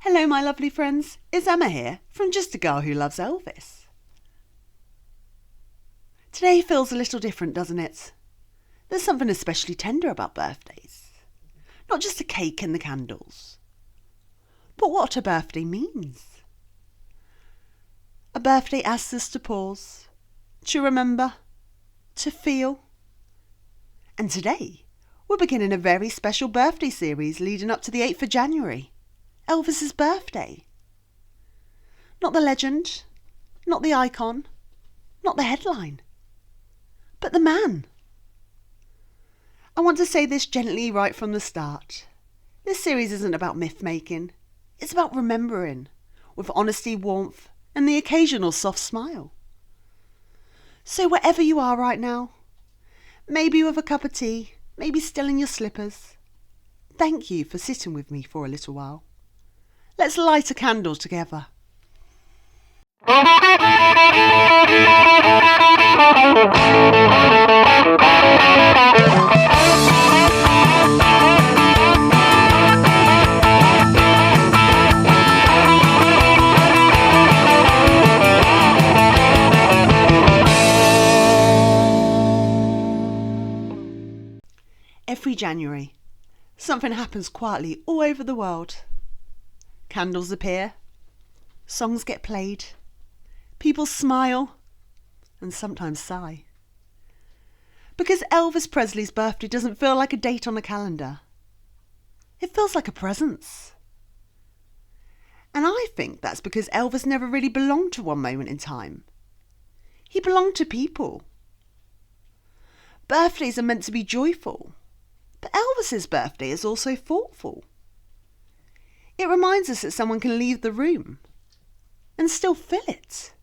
Hello, my lovely friends. It's Emma here from Just a Girl Who Loves Elvis. Today feels a little different, doesn't it? There's something especially tender about birthdays. Not just the cake and the candles, but what a birthday means. A birthday asks us to pause, to remember, to feel. And today, we're beginning a very special birthday series leading up to the 8th of January. Elvis's birthday. Not the legend, not the icon, not the headline, but the man. I want to say this gently right from the start. This series isn't about myth making, it's about remembering, with honesty, warmth, and the occasional soft smile. So wherever you are right now, maybe with a cup of tea, maybe still in your slippers, thank you for sitting with me for a little while. Let's light a candle together. Every January, something happens quietly all over the world. Candles appear, songs get played, people smile and sometimes sigh. Because Elvis Presley's birthday doesn't feel like a date on a calendar. It feels like a presence. And I think that's because Elvis never really belonged to one moment in time. He belonged to people. Birthdays are meant to be joyful, but Elvis's birthday is also thoughtful. It reminds us that someone can leave the room and still fill it.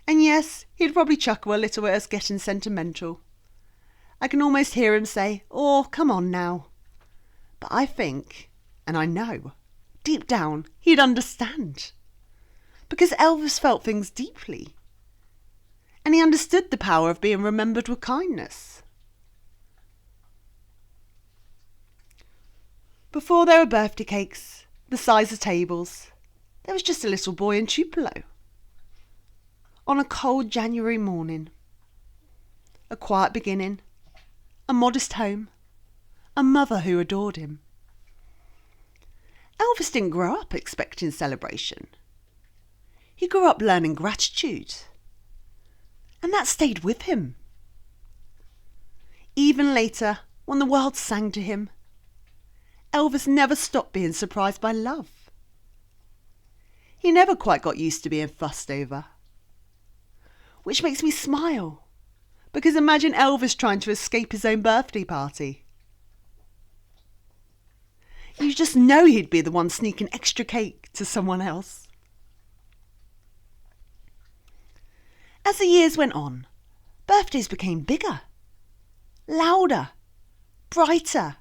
And yes, he'd probably chuckle a little at us getting sentimental. I can almost hear him say, "Oh, come on now." But I think, and I know, deep down he'd understand. Because Elvis felt things deeply. And he understood the power of being remembered with kindness. Before there were birthday cakes, the size of tables, there was just a little boy in Tupelo. On a cold January morning. A quiet beginning, a modest home, a mother who adored him. Elvis didn't grow up expecting celebration. He grew up learning gratitude. And that stayed with him. Even later, when the world sang to him, Elvis never stopped being surprised by love. He never quite got used to being fussed over. Which makes me smile, because imagine Elvis trying to escape his own birthday party. You just know he'd be the one sneaking extra cake to someone else. As the years went on, birthdays became bigger, louder, brighter.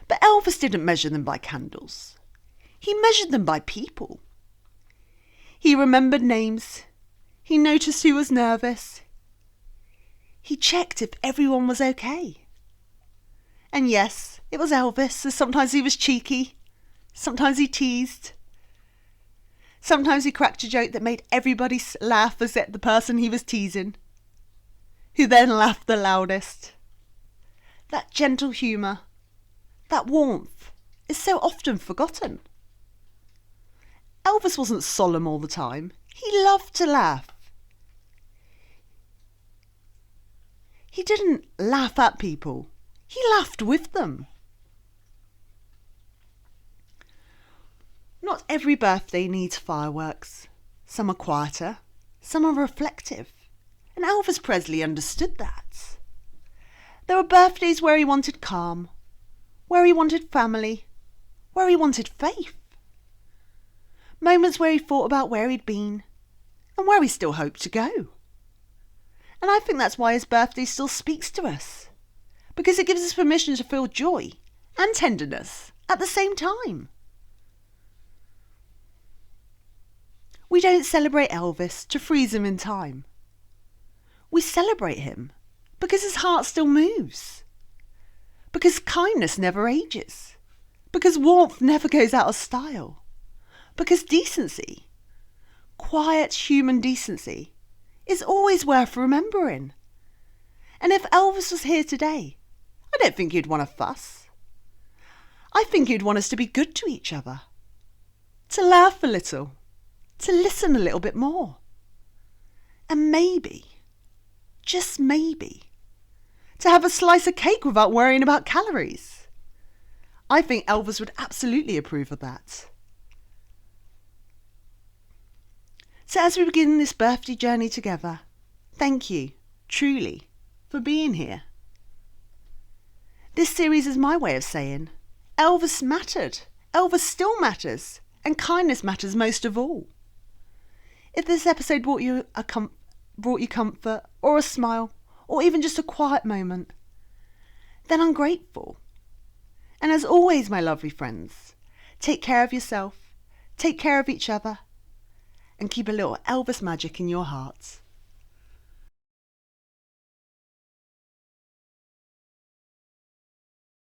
But Elvis didn't measure them by candles. He measured them by people. He remembered names. He noticed who was nervous. He checked if everyone was okay. And yes, it was Elvis, so sometimes he was cheeky. Sometimes he teased. Sometimes he cracked a joke that made everybody laugh except the person he was teasing, who then laughed the loudest. That gentle humour, that warmth, is so often forgotten. Elvis wasn't solemn all the time. He loved to laugh. He didn't laugh at people. He laughed with them. Not every birthday needs fireworks. Some are quieter, some are reflective. And Elvis Presley understood that. There were birthdays where he wanted calm, where he wanted family, where he wanted faith. Moments where he thought about where he'd been and where he still hoped to go. And I think that's why his birthday still speaks to us, because it gives us permission to feel joy and tenderness at the same time. We don't celebrate Elvis to freeze him in time. We celebrate him because his heart still moves. Because kindness never ages. Because warmth never goes out of style. Because decency, quiet human decency, is always worth remembering. And if Elvis was here today, I don't think he'd want to fuss. I think he'd want us to be good to each other, to laugh a little, to listen a little bit more. And maybe, just maybe, to have a slice of cake without worrying about calories. I think Elvis would absolutely approve of that. So as we begin this birthday journey together, thank you, truly, for being here. This series is my way of saying, Elvis mattered, Elvis still matters, and kindness matters most of all. If this episode brought you comfort, or a smile, or even just a quiet moment, then I'm grateful. And as always, my lovely friends, take care of yourself, take care of each other, and keep a little Elvis magic in your hearts.